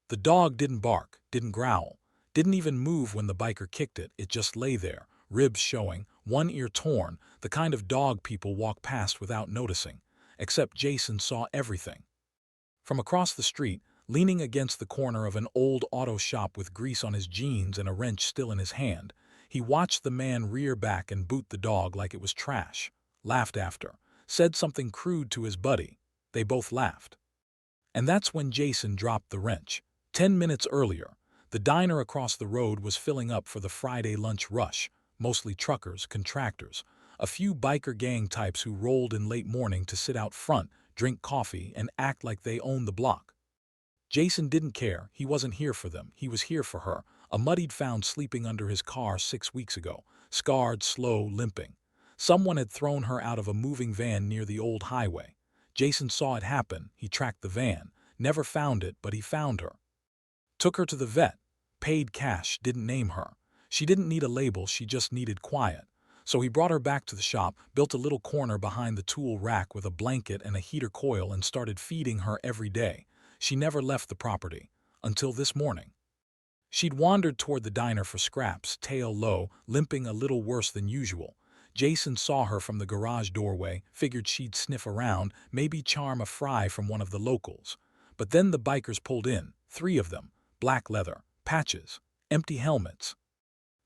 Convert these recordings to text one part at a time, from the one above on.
The dog didn't bark, didn't growl, didn't even move when the biker kicked it. It just lay there, ribs showing, one ear torn, the kind of dog people walk past without noticing. Except Jason saw everything. From across the street, leaning against the corner of an old auto shop with grease on his jeans and a wrench still in his hand, he watched the man rear back and boot the dog like it was trash, laughed after, said something crude to his buddy. They both laughed. And that's when Jason dropped the wrench. 10 minutes earlier, the diner across the road was filling up for the Friday lunch rush, mostly truckers, contractors, a few biker gang types who rolled in late morning to sit out front, drink coffee, and act like they owned the block. Jason didn't care. He wasn't here for them. He was here for her, a mud he'd found sleeping under his car 6 weeks ago, scarred, slow, limping. Someone had thrown her out of a moving van near the old highway. Jason saw it happen. He tracked the van, never found it, but he found her. Took her to the vet, paid cash, didn't name her. She didn't need a label, she just needed quiet. So he brought her back to the shop, built a little corner behind the tool rack with a blanket and a heater coil and started feeding her every day. She never left the property. Until this morning. She'd wandered toward the diner for scraps, tail low, limping a little worse than usual. Jason saw her from the garage doorway, figured she'd sniff around, maybe charm a fry from one of the locals. But then the bikers pulled in, 3 of them, black leather, patches, empty helmets.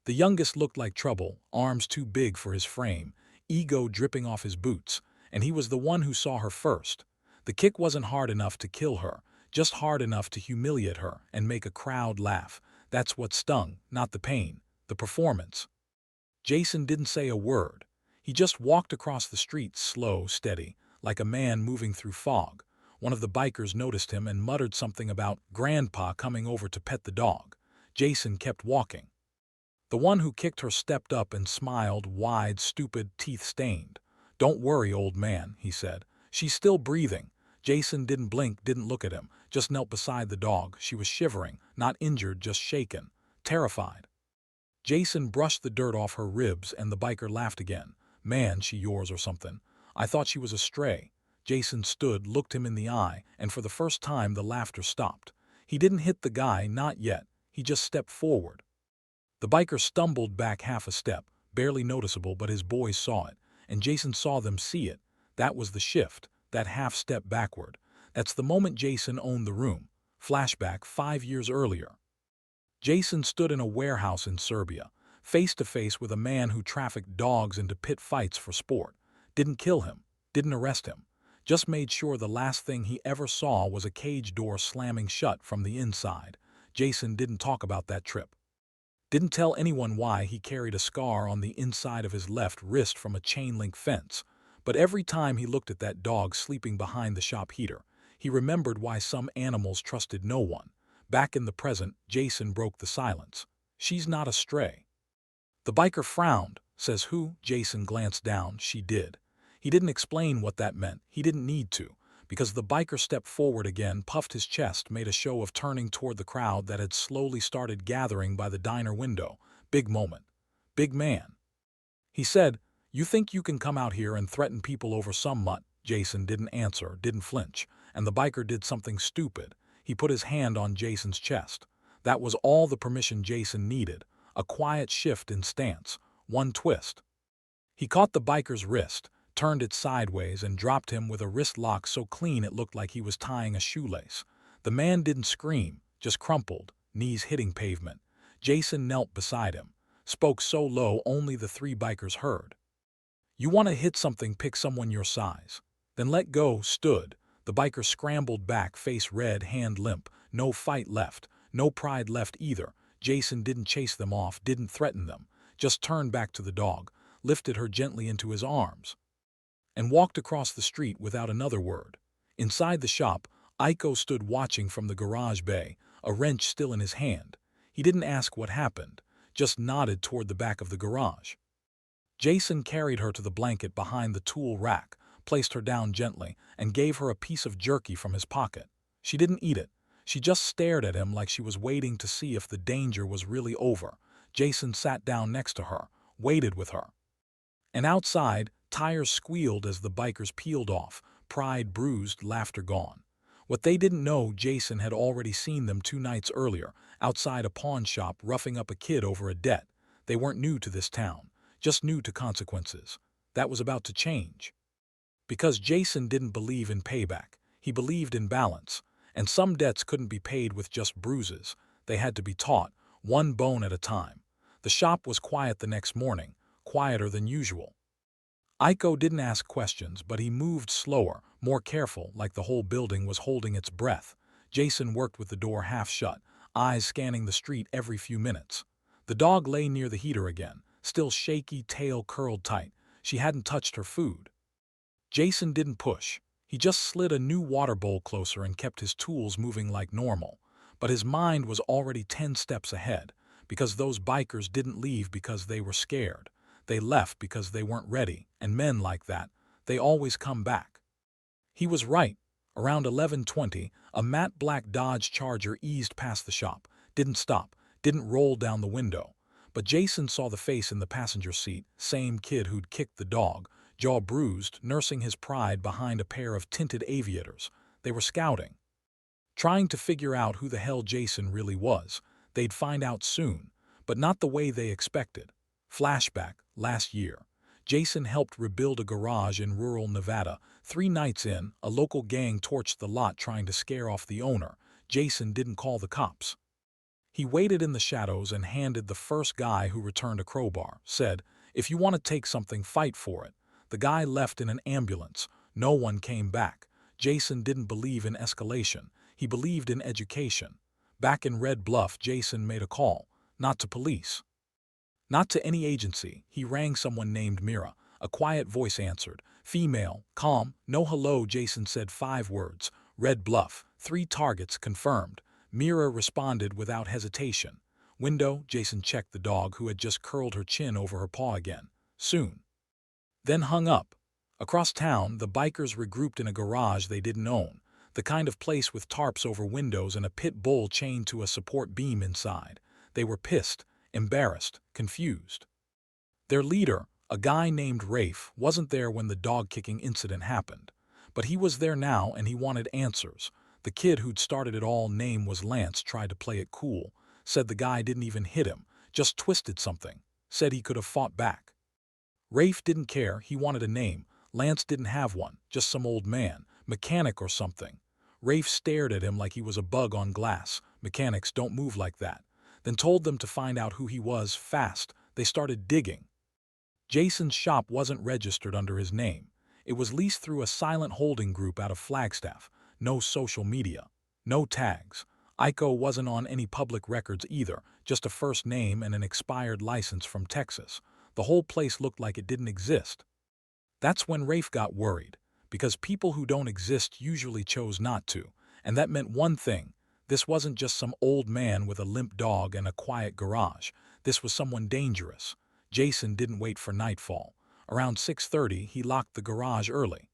The youngest looked like trouble, arms too big for his frame, ego dripping off his boots, and he was the one who saw her first. The kick wasn't hard enough to kill her, just hard enough to humiliate her and make a crowd laugh. That's what stung, not the pain, the performance. Jason didn't say a word. He just walked across the street, slow, steady, like a man moving through fog. One of the bikers noticed him and muttered something about Grandpa coming over to pet the dog. Jason kept walking. The one who kicked her stepped up and smiled, wide, stupid, teeth-stained. "Don't worry, old man," he said. "She's still breathing." Jason didn't blink, didn't look at him, just knelt beside the dog. She was shivering, not injured, just shaken, terrified. Jason brushed the dirt off her ribs and the biker laughed again. "Man, she yours or something. I thought she was a stray." Jason stood, looked him in the eye, and for the first time the laughter stopped. He didn't hit the guy, not yet. He just stepped forward. The biker stumbled back half a step, barely noticeable, but his boys saw it, and Jason saw them see it. That was the shift, that half step backward. That's the moment Jason owned the room. Flashback 5 years earlier. Jason stood in a warehouse in Serbia, face to face with a man who trafficked dogs into pit fights for sport. Didn't kill him, didn't arrest him, just made sure the last thing he ever saw was a cage door slamming shut from the inside. Jason didn't talk about that trip. Didn't tell anyone why he carried a scar on the inside of his left wrist from a chain-link fence. But every time he looked at that dog sleeping behind the shop heater, he remembered why some animals trusted no one. Back in the present, Jason broke the silence. "She's not a stray." The biker frowned. "Says who?" Jason glanced down. "She did." He didn't explain what that meant. He didn't need to, because the biker stepped forward again, puffed his chest, made a show of turning toward the crowd that had slowly started gathering by the diner window. "Big moment. Big man." He said, "You think you can come out here and threaten people over some mutt?" Jason didn't answer, didn't flinch, and the biker did something stupid. He put his hand on Jason's chest. That was all the permission Jason needed, a quiet shift in stance, one twist. He caught the biker's wrist, turned it sideways, and dropped him with a wrist lock so clean it looked like he was tying a shoelace. The man didn't scream, just crumpled, knees hitting pavement. Jason knelt beside him, spoke so low only the 3 bikers heard. "You want to hit something, pick someone your size. Then let go." Stood. The biker scrambled back, face red, hand limp. No fight left, no pride left either. Jason didn't chase them off, didn't threaten them, just turned back to the dog, lifted her gently into his arms, and walked across the street without another word. Inside the shop, Iko stood watching from the garage bay, a wrench still in his hand. He didn't ask what happened, just nodded toward the back of the garage. Jason carried her to the blanket behind the tool rack, placed her down gently, and gave her a piece of jerky from his pocket. She didn't eat it. She just stared at him like she was waiting to see if the danger was really over. Jason sat down next to her, waited with her. And outside, tires squealed as the bikers peeled off, pride bruised, laughter gone. What they didn't know, Jason had already seen them 2 nights earlier, outside a pawn shop roughing up a kid over a debt. They weren't new to this town, just new to consequences. That was about to change. Because Jason didn't believe in payback, he believed in balance, and some debts couldn't be paid with just bruises. They had to be taught, one bone at a time. The shop was quiet the next morning, quieter than usual. Aiko didn't ask questions, but he moved slower, more careful, like the whole building was holding its breath. Jason worked with the door half shut, eyes scanning the street every few minutes. The dog lay near the heater again, still shaky, tail curled tight. She hadn't touched her food. Jason didn't push. He just slid a new water bowl closer and kept his tools moving like normal. But his mind was already 10 steps ahead, because those bikers didn't leave because they were scared. They left because they weren't ready, and men like that, they always come back. He was right. Around 11:20, a matte black Dodge Charger eased past the shop, didn't stop, didn't roll down the window. But Jason saw the face in the passenger seat, same kid who'd kicked the dog, jaw bruised, nursing his pride behind a pair of tinted aviators. They were scouting, trying to figure out who the hell Jason really was. They'd find out soon, but not the way they expected. Flashback, last year. Jason helped rebuild a garage in rural Nevada. 3 nights in, a local gang torched the lot trying to scare off the owner. Jason didn't call the cops. He waited in the shadows and handed the first guy who returned a crowbar, said, "If you want to take something, fight for it." The guy left in an ambulance. No one came back. Jason didn't believe in escalation. He believed in education. Back in Red Bluff, Jason made a call, not to police, not to any agency. He rang someone named Mira. A quiet voice answered. Female, calm, no hello. Jason said 5 words. Red Bluff, 3 targets confirmed. Mira responded without hesitation. Window. Jason checked the dog, who had just curled her chin over her paw again. Soon. Then hung up. Across town, the bikers regrouped in a garage they didn't own, the kind of place with tarps over windows and a pit bull chained to a support beam inside. They were pissed, embarrassed, confused. Their leader, a guy named Rafe, wasn't there when the dog-kicking incident happened. But he was there now, and he wanted answers. The kid who'd started it all, name was Lance, tried to play it cool, said the guy didn't even hit him, just twisted something, said he could have fought back. Rafe didn't care, he wanted a name. Lance didn't have one, just some old man, mechanic or something. Rafe stared at him like he was a bug on glass. Mechanics don't move like that. Then told them to find out who he was, fast. They started digging. Jason's shop wasn't registered under his name. It was leased through a silent holding group out of Flagstaff. No social media. No tags. Aiko wasn't on any public records either, just a first name and an expired license from Texas. The whole place looked like it didn't exist. That's when Rafe got worried, because people who don't exist usually chose not to, and that meant one thing. This wasn't just some old man with a limp dog and a quiet garage. This was someone dangerous. Jason didn't wait for nightfall. Around 6:30, he locked the garage early,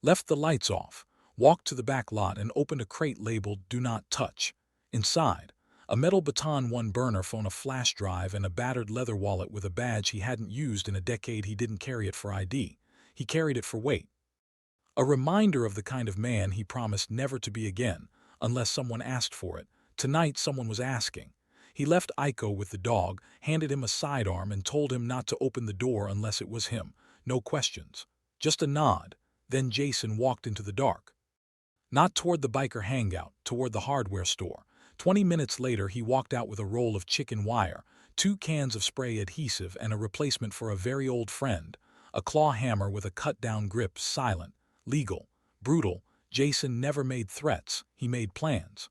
left the lights off, walked to the back lot and opened a crate labeled "Do Not Touch." Inside, a metal baton, one burner phone, a flash drive, and a battered leather wallet with a badge he hadn't used in a decade. He didn't carry it for ID. He carried it for weight. A reminder of the kind of man he promised never to be again, unless someone asked for it. Tonight someone was asking. He left Aiko with the dog, handed him a sidearm, and told him not to open the door unless it was him. No questions. Just a nod. Then Jason walked into the dark. Not toward the biker hangout, toward the hardware store. 20 minutes later, he walked out with a roll of chicken wire, 2 cans of spray adhesive, and a replacement for a very old friend. A claw hammer with a cut-down grip, silent, legal, brutal. Jason never made threats, he made plans.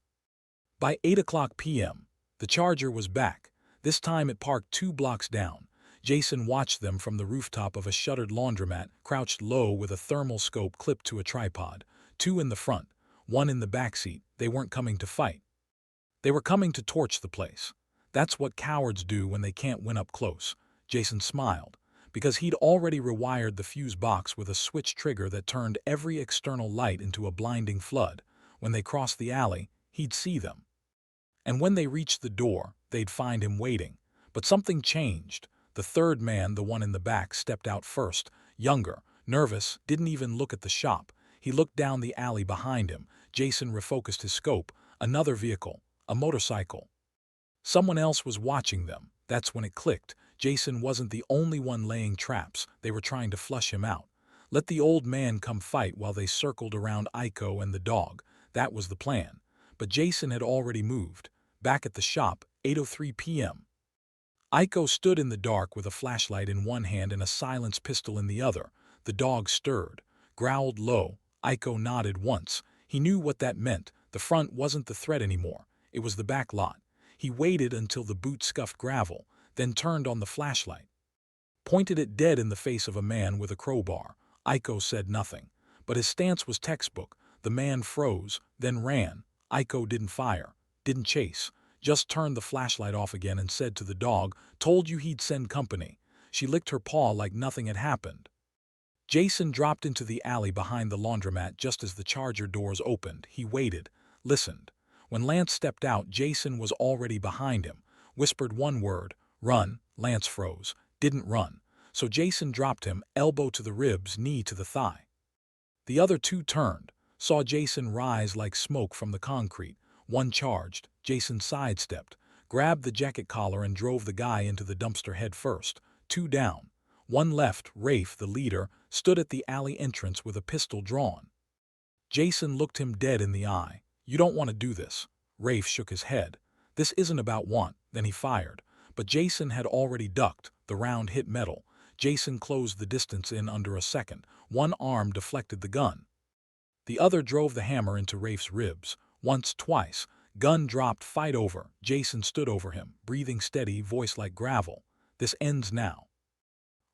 By 8 p.m., the Charger was back. This time it parked 2 blocks down. Jason watched them from the rooftop of a shuttered laundromat, crouched low with a thermal scope clipped to a tripod. 2 in the front, 1 in the backseat. They weren't coming to fight. They were coming to torch the place. That's what cowards do when they can't win up close. Jason smiled, because he'd already rewired the fuse box with a switch trigger that turned every external light into a blinding flood. When they crossed the alley, he'd see them. And when they reached the door, they'd find him waiting. But something changed. The third man, the one in the back, stepped out first. Younger, nervous, didn't even look at the shop. He looked down the alley behind him. Jason refocused his scope. Another vehicle. A motorcycle. Someone else was watching them. That's when it clicked. Jason wasn't the only one laying traps. They were trying to flush him out. Let the old man come fight while they circled around Aiko and the dog. That was the plan. But Jason had already moved. Back at the shop, 8:03 p.m. Aiko stood in the dark with a flashlight in one hand and a silenced pistol in the other. The dog stirred, growled low. Aiko nodded once. He knew what that meant. The front wasn't the threat anymore. It was the back lot. He waited until the boot scuffed gravel, then turned on the flashlight. Pointed it dead in the face of a man with a crowbar. Aiko said nothing. But his stance was textbook. The man froze, then ran. Aiko didn't fire, didn't chase. Just turned the flashlight off again and said to the dog, "Told you he'd send company." She licked her paw like nothing had happened. Jason dropped into the alley behind the laundromat just as the charger doors opened. He waited, listened. When Lance stepped out, Jason was already behind him. Whispered one word, "Run." Lance froze, didn't run. So Jason dropped him, elbow to the ribs, knee to the thigh. The other two turned, saw Jason rise like smoke from the concrete. One charged. Jason sidestepped, grabbed the jacket collar and drove the guy into the dumpster head first. Two down. One left. Rafe, the leader, stood at the alley entrance with a pistol drawn. Jason looked him dead in the eye. "You don't want to do this." Rafe shook his head. "This isn't about want." Then he fired. But Jason had already ducked. The round hit metal. Jason closed the distance in under a second. One arm deflected the gun. The other drove the hammer into Rafe's ribs. Once, twice. Gun dropped, fight over. Jason stood over him, breathing steady, voice like gravel. "This ends now."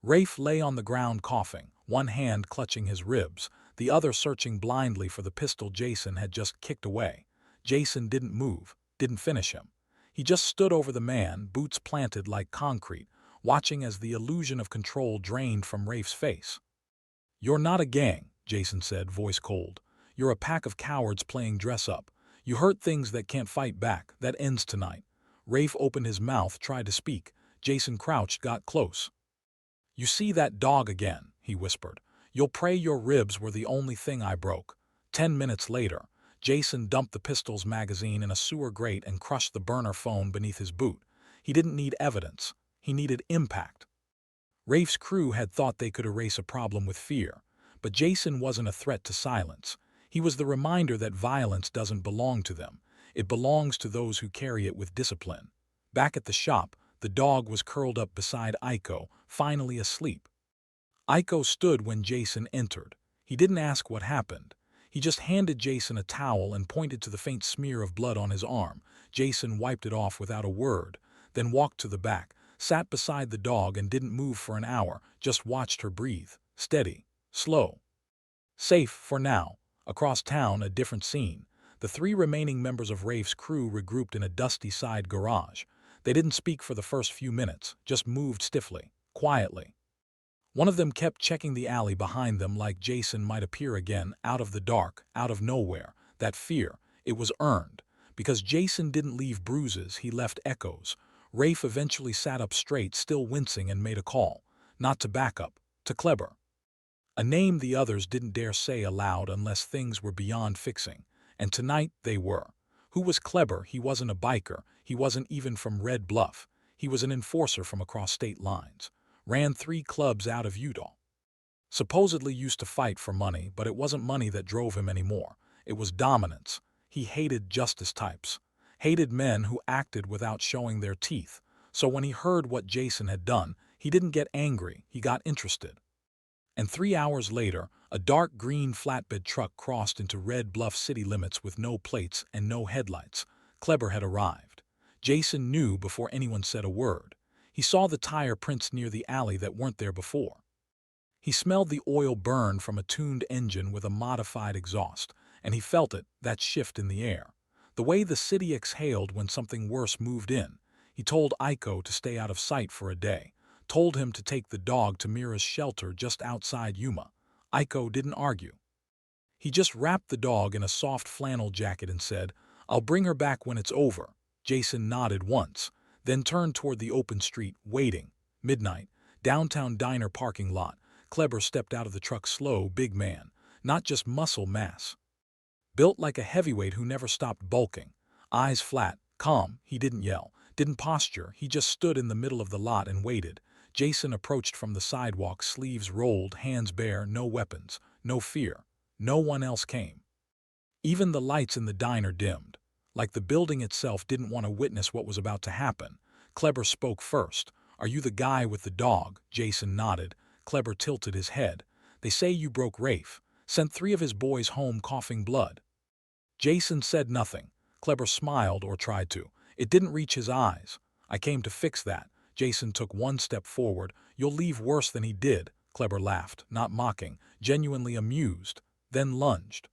Rafe lay on the ground coughing, one hand clutching his ribs, the other searching blindly for the pistol Jason had just kicked away. Jason didn't move, didn't finish him. He just stood over the man, boots planted like concrete, watching as the illusion of control drained from Rafe's face. "You're not a gang," Jason said, voice cold. "You're a pack of cowards playing dress-up. You hurt things that can't fight back. That ends tonight." Rafe opened his mouth, tried to speak. Jason crouched, got close. "You see that dog again," he whispered. "You'll pray your ribs were the only thing I broke." 10 minutes later, Jason dumped the pistol's magazine in a sewer grate and crushed the burner phone beneath his boot. He didn't need evidence. He needed impact. Rafe's crew had thought they could erase a problem with fear, but Jason wasn't a threat to silence. He was the reminder that violence doesn't belong to them. It belongs to those who carry it with discipline. Back at the shop, the dog was curled up beside Aiko, finally asleep. Aiko stood when Jason entered. He didn't ask what happened. He just handed Jason a towel and pointed to the faint smear of blood on his arm. Jason wiped it off without a word, then walked to the back, sat beside the dog and didn't move for an hour, just watched her breathe. Steady, slow. Safe for now. Across town, a different scene. The three remaining members of Rafe's crew regrouped in a dusty side garage. They didn't speak for the first few minutes, just moved stiffly, quietly. One of them kept checking the alley behind them like Jason might appear again, out of the dark, out of nowhere. That fear, it was earned. Because Jason didn't leave bruises, he left echoes. Rafe eventually sat up straight, still wincing, and made a call. Not to backup, to Kleber. A name the others didn't dare say aloud unless things were beyond fixing. And tonight they were. Who was Kleber? He wasn't a biker. He wasn't even from Red Bluff. He was an enforcer from across state lines. Ran 3 clubs out of Utah. Supposedly used to fight for money, but it wasn't money that drove him anymore. It was dominance. He hated justice types. Hated men who acted without showing their teeth. So when he heard what Jason had done, he didn't get angry. He got interested. And 3 hours later, a dark green flatbed truck crossed into Red Bluff city limits with no plates and no headlights. Kleber had arrived. Jason knew before anyone said a word. He saw the tire prints near the alley that weren't there before. He smelled the oil burn from a tuned engine with a modified exhaust, and he felt it, that shift in the air. The way the city exhaled when something worse moved in. He told Aiko to stay out of sight for a day. Told him to take the dog to Mira's shelter just outside Yuma. Aiko didn't argue. He just wrapped the dog in a soft flannel jacket and said, "I'll bring her back when it's over." Jason nodded once, then turned toward the open street, waiting. Midnight, downtown diner parking lot. Kleber stepped out of the truck slow, big man, not just muscle mass. Built like a heavyweight who never stopped bulking. Eyes flat, calm, he didn't yell, didn't posture, he just stood in the middle of the lot and waited. Jason approached from the sidewalk, sleeves rolled, hands bare, no weapons, no fear. No one else came. Even the lights in the diner dimmed. Like the building itself didn't want to witness what was about to happen. Kleber spoke first. "Are you the guy with the dog?" Jason nodded. Kleber tilted his head. "They say you broke Rafe. Sent 3 of his boys home coughing blood." Jason said nothing. Kleber smiled, or tried to. It didn't reach his eyes. "I came to fix that." Jason took one step forward. "You'll leave worse than he did." Kleber laughed, not mocking, genuinely amused, then lunged.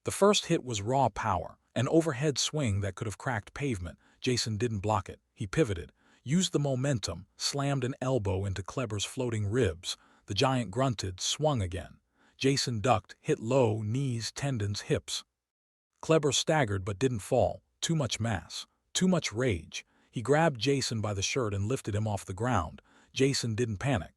The first hit was raw power, an overhead swing that could have cracked pavement. Jason didn't block it. He pivoted, used the momentum, slammed an elbow into Kleber's floating ribs. The giant grunted, swung again. Jason ducked, hit low, knees, tendons, hips. Kleber staggered but didn't fall. Too much mass. Too much rage. He grabbed Jason by the shirt and lifted him off the ground. Jason didn't panic.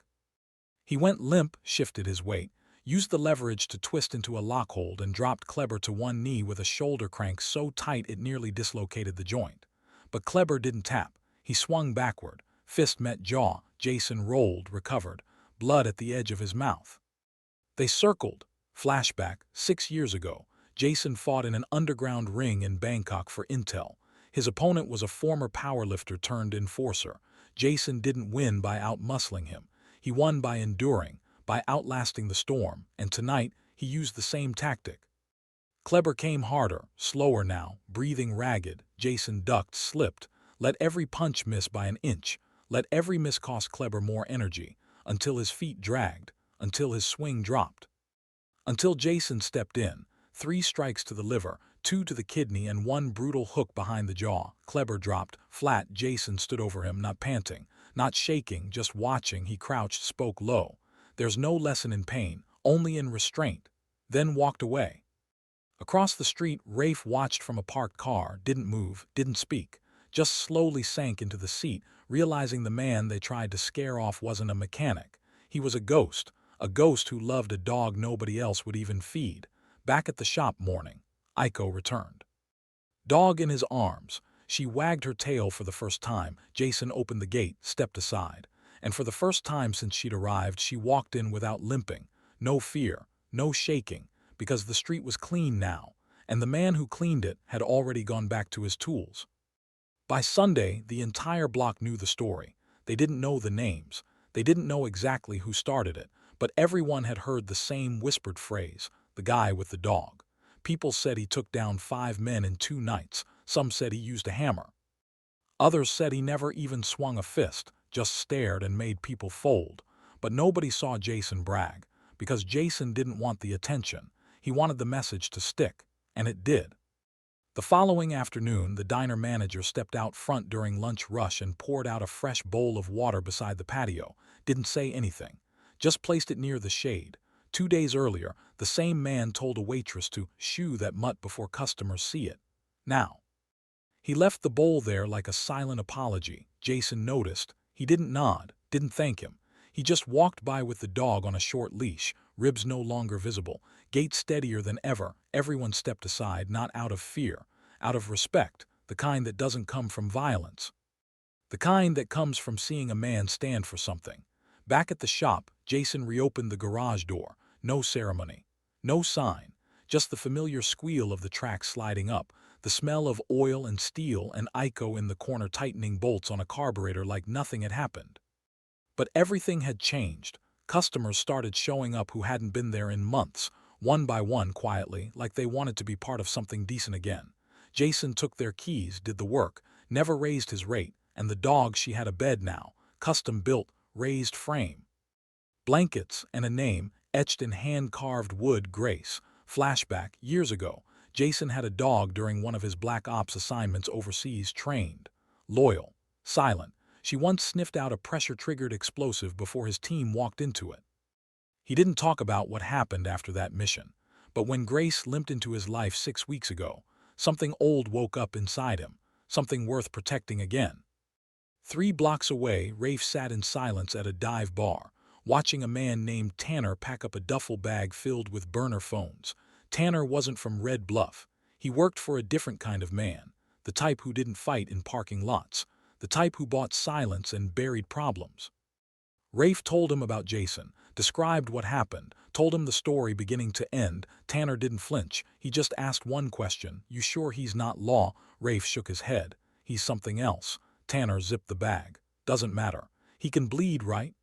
He went limp, shifted his weight, used the leverage to twist into a lockhold, and dropped Kleber to one knee with a shoulder crank so tight it nearly dislocated the joint. But Kleber didn't tap. He swung backward. Fist met jaw. Jason rolled, recovered, blood at the edge of his mouth. They circled. Flashback, 6 years ago. Jason fought in an underground ring in Bangkok for intel. His opponent was a former powerlifter turned enforcer. Jason didn't win by outmuscling him. He won by enduring, by outlasting the storm, and tonight he used the same tactic. Kleber came harder, slower now, breathing ragged. Jason ducked, slipped, let every punch miss by an inch, let every miss cost Kleber more energy, until his feet dragged, until his swing dropped. Until Jason stepped in. 3 strikes to the liver, 2 to the kidney, and 1 brutal hook behind the jaw. Kleber dropped, flat. Jason stood over him, not panting, not shaking, just watching. He crouched, spoke low. "There's no lesson in pain, only in restraint." Then walked away. Across the street, Rafe watched from a parked car, didn't move, didn't speak, just slowly sank into the seat, realizing the man they tried to scare off wasn't a mechanic. He was a ghost who loved a dog nobody else would even feed. Back at the shop morning, Aiko returned. Dog in his arms. She wagged her tail for the first time. Jason opened the gate, stepped aside. And for the first time since she'd arrived, she walked in without limping. No fear, no shaking, because the street was clean now, and the man who cleaned it had already gone back to his tools. By Sunday, the entire block knew the story. They didn't know the names. They didn't know exactly who started it, but everyone had heard the same whispered phrase, "the guy with the dog." People said he took down 5 men in 2 nights. Some said he used a hammer. Others said he never even swung a fist, just stared and made people fold. But nobody saw Jason brag, because Jason didn't want the attention. He wanted the message to stick, and it did. The following afternoon, the diner manager stepped out front during lunch rush and poured out a fresh bowl of water beside the patio. Didn't say anything, just placed it near the shade. 2 days earlier, the same man told a waitress to shoo that mutt before customers see it. Now, he left the bowl there like a silent apology. Jason noticed. He didn't nod, didn't thank him. He just walked by with the dog on a short leash, ribs no longer visible, gait steadier than ever. Everyone stepped aside, not out of fear, out of respect, the kind that doesn't come from violence. The kind that comes from seeing a man stand for something. Back at the shop, Jason reopened the garage door. No ceremony, no sign, just the familiar squeal of the track sliding up, the smell of oil and steel, and Aiko in the corner tightening bolts on a carburetor like nothing had happened. But everything had changed. Customers started showing up who hadn't been there in months, one by one, quietly, like they wanted to be part of something decent again. Jason took their keys, did the work, never raised his rate, and the dog, she had a bed now, custom-built, raised frame. Blankets and a name, etched in hand-carved wood, Grace. Flashback, years ago, Jason had a dog during one of his Black Ops assignments overseas, trained, loyal, silent. She once sniffed out a pressure-triggered explosive before his team walked into it. He didn't talk about what happened after that mission, but when Grace limped into his life 6 weeks ago, something old woke up inside him, something worth protecting again. 3 blocks away, Rafe sat in silence at a dive bar, watching a man named Tanner pack up a duffel bag filled with burner phones. Tanner wasn't from Red Bluff. He worked for a different kind of man, the type who didn't fight in parking lots, the type who bought silence and buried problems. Rafe told him about Jason, described what happened, told him the story beginning to end. Tanner didn't flinch. He just asked one question. "You sure he's not law?" Rafe shook his head. "He's something else." Tanner zipped the bag. "Doesn't matter. He can bleed, right?"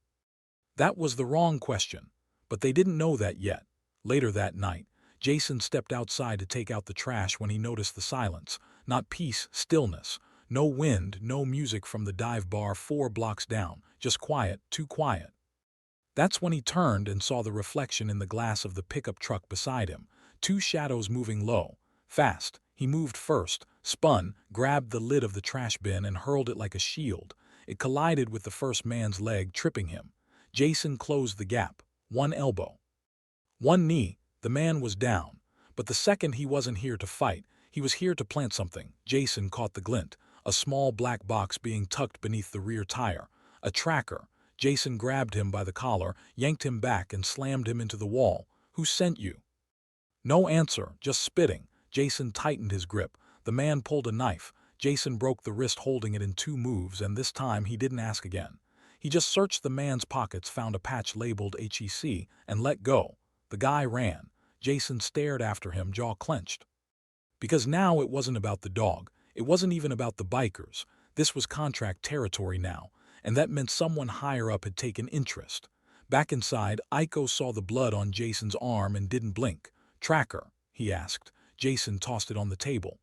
That was the wrong question. But they didn't know that yet. Later that night, Jason stepped outside to take out the trash when he noticed the silence. Not peace, stillness. No wind, no music from the dive bar 4 blocks down. Just quiet, too quiet. That's when he turned and saw the reflection in the glass of the pickup truck beside him. 2 shadows moving low. Fast. He moved first, spun, grabbed the lid of the trash bin and hurled it like a shield. It collided with the first man's leg, tripping him. Jason closed the gap. 1 elbow. 1 knee. The man was down. But the second he wasn't here to fight, he was here to plant something. Jason caught the glint. A small black box being tucked beneath the rear tire. A tracker. Jason grabbed him by the collar, yanked him back and slammed him into the wall. "Who sent you?" No answer, just spitting. Jason tightened his grip. The man pulled a knife. Jason broke the wrist holding it in 2 moves, and this time he didn't ask again. He just searched the man's pockets, found a patch labeled HEC, and let go. The guy ran. Jason stared after him, jaw clenched. Because now it wasn't about the dog. It wasn't even about the bikers. This was contract territory now, and that meant someone higher up had taken interest. Back inside, Iko saw the blood on Jason's arm and didn't blink. "Tracker?" he asked. Jason tossed it on the table.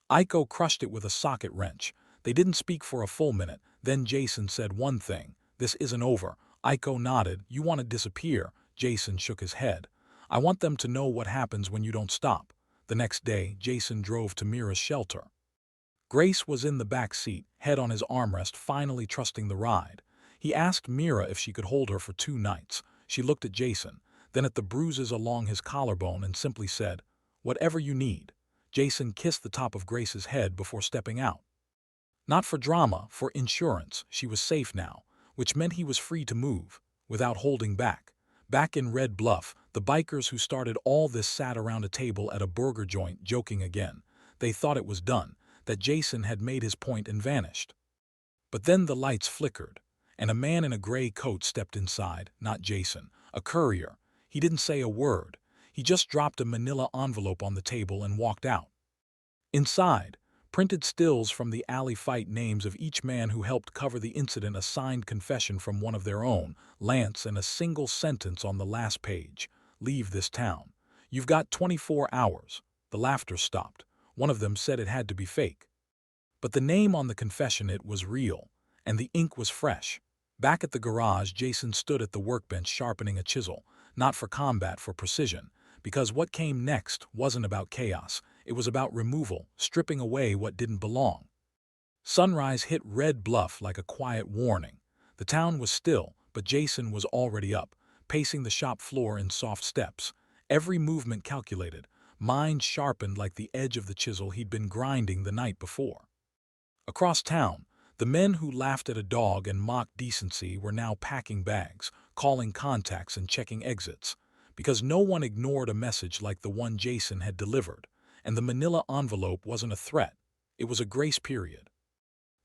Iko crushed it with a socket wrench. They didn't speak for a full minute. Then Jason said one thing. "This isn't over." Iko nodded. "You want to disappear?" Jason shook his head. "I want them to know what happens when you don't stop." The next day, Jason drove to Mira's shelter. Grace was in the back seat, head on his armrest, finally trusting the ride. He asked Mira if she could hold her for 2 nights. She looked at Jason, then at the bruises along his collarbone and simply said, "Whatever you need." Jason kissed the top of Grace's head before stepping out. Not for drama, for insurance. She was safe now, which meant he was free to move, without holding back. Back in Red Bluff, the bikers who started all this sat around a table at a burger joint, joking again. They thought it was done, that Jason had made his point and vanished. But then the lights flickered, and a man in a gray coat stepped inside. Not Jason, a courier. He didn't say a word. He just dropped a manila envelope on the table and walked out. Inside, printed stills from the alley fight, names of each man who helped cover the incident, a signed confession from one of their own, Lance, and a single sentence on the last page: "Leave this town. You've got 24 hours. The laughter stopped. One of them said it had to be fake. But the name on the confession, it was real, and the ink was fresh. Back at the garage, Jason stood at the workbench sharpening a chisel, not for combat, for precision, because what came next wasn't about chaos. It was about removal, stripping away what didn't belong. Sunrise hit Red Bluff like a quiet warning. The town was still, but Jason was already up, pacing the shop floor in soft steps. Every movement calculated, mind sharpened like the edge of the chisel he'd been grinding the night before. Across town, the men who laughed at a dog and mocked decency were now packing bags, calling contacts and checking exits, because no one ignored a message like the one Jason had delivered. And the manila envelope wasn't a threat. It was a grace period.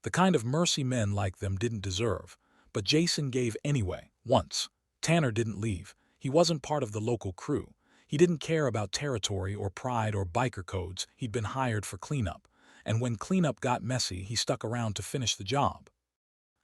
The kind of mercy men like them didn't deserve. But Jason gave anyway, once. Tanner didn't leave. He wasn't part of the local crew. He didn't care about territory or pride or biker codes. He'd been hired for cleanup. And when cleanup got messy, he stuck around to finish the job.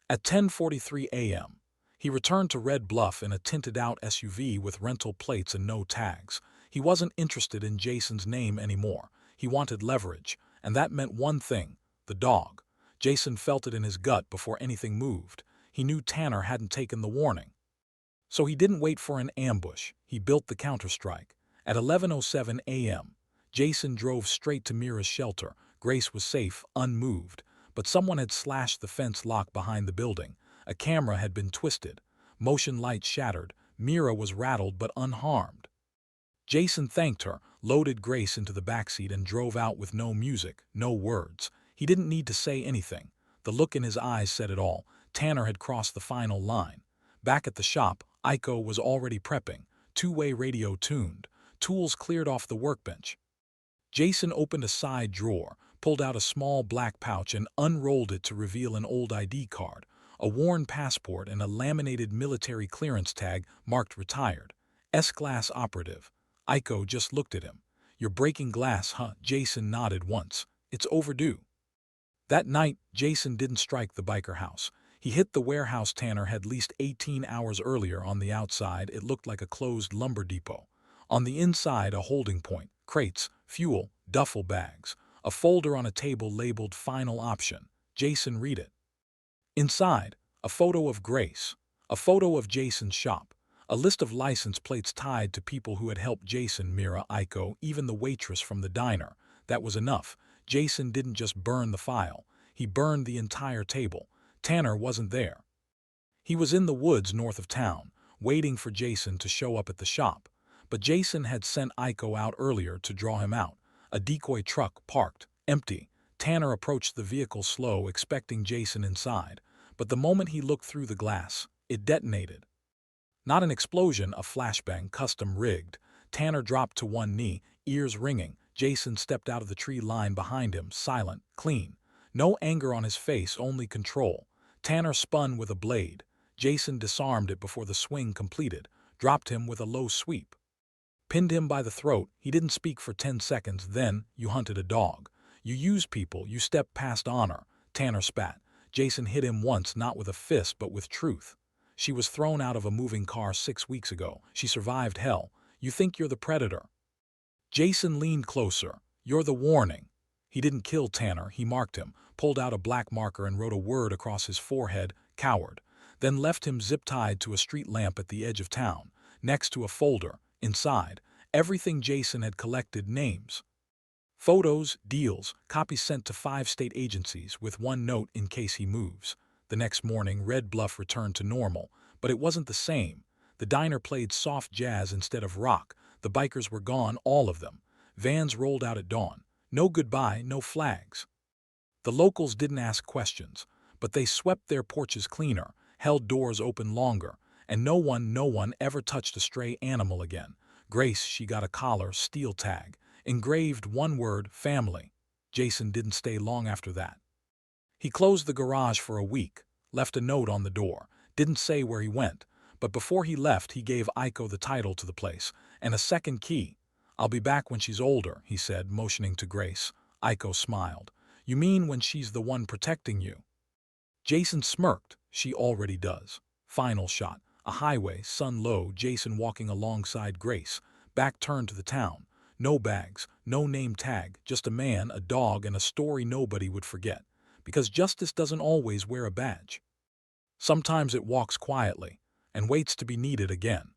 At 10:43 a.m., he returned to Red Bluff in a tinted-out SUV with rental plates and no tags. He wasn't interested in Jason's name anymore. He wanted leverage, and that meant one thing: the dog. Jason felt it in his gut before anything moved. He knew Tanner hadn't taken the warning. So he didn't wait for an ambush. He built the counterstrike. At 11:07 a.m., Jason drove straight to Mira's shelter. Grace was safe, unmoved, but someone had slashed the fence lock behind the building. A camera had been twisted. Motion lights shattered. Mira was rattled but unharmed. Jason thanked her, loaded Grace into the backseat and drove out with no music, no words. He didn't need to say anything. The look in his eyes said it all. Tanner had crossed the final line. Back at the shop, Iko was already prepping, 2-way radio tuned. tools cleared off the workbench. Jason opened a side drawer, pulled out a small black pouch and unrolled it to reveal an old ID card, a worn passport and a laminated military clearance tag marked retired. S-class operative. Aiko just looked at him. "You're breaking glass, huh?" Jason nodded once. "It's overdue." That night, Jason didn't strike the biker house. He hit the warehouse Tanner had leased 18 hours earlier. On the outside, it looked like a closed lumber depot. On the inside, a holding point, crates, fuel, duffel bags, a folder on a table labeled "Final Option." Jason read it. Inside, a photo of Grace, a photo of Jason's shop, a list of license plates tied to people who had helped Jason, Mira, Aiko, even the waitress from the diner. That was enough. Jason didn't just burn the file, he burned the entire table. Tanner wasn't there. He was in the woods north of town, waiting for Jason to show up at the shop. But Jason had sent Aiko out earlier to draw him out. A decoy truck parked, empty. Tanner approached the vehicle slow, expecting Jason inside. But the moment he looked through the glass, it detonated. Not an explosion, a flashbang, custom-rigged. Tanner dropped to one knee, ears ringing. Jason stepped out of the tree line behind him, silent, clean. No anger on his face, only control. Tanner spun with a blade. Jason disarmed it before the swing completed, dropped him with a low sweep. Pinned him by the throat. He didn't speak for 10 seconds. "Then, you hunted a dog. You used people, you stepped past honor." Tanner spat. Jason hit him once, not with a fist, but with truth. "She was thrown out of a moving car 6 weeks ago. She survived hell. You think you're the predator." Jason leaned closer. "You're the warning." He didn't kill Tanner, he marked him, pulled out a black marker and wrote a word across his forehead, "Coward." Then left him zip-tied to a street lamp at the edge of town, next to a folder. Inside, everything Jason had collected: names, photos, deals, copies sent to 5 state agencies with one note in case he moves. The next morning, Red Bluff returned to normal, but it wasn't the same. The diner played soft jazz instead of rock. The bikers were gone, all of them. Vans rolled out at dawn. No goodbye, no flags. The locals didn't ask questions, but they swept their porches cleaner, held doors open longer, and no one ever touched a stray animal again. Grace, she got a collar, steel tag, engraved one word: family. Jason didn't stay long after that. He closed the garage for a week, left a note on the door, didn't say where he went, but before he left he gave Aiko the title to the place, and a second key. "I'll be back when she's older," he said, motioning to Grace. Aiko smiled. "You mean when she's the one protecting you?" Jason smirked. "She already does." Final shot. A highway, sun low, Jason walking alongside Grace, back turned to the town. No bags, no name tag, just a man, a dog, and a story nobody would forget. Because justice doesn't always wear a badge. Sometimes it walks quietly and waits to be needed again.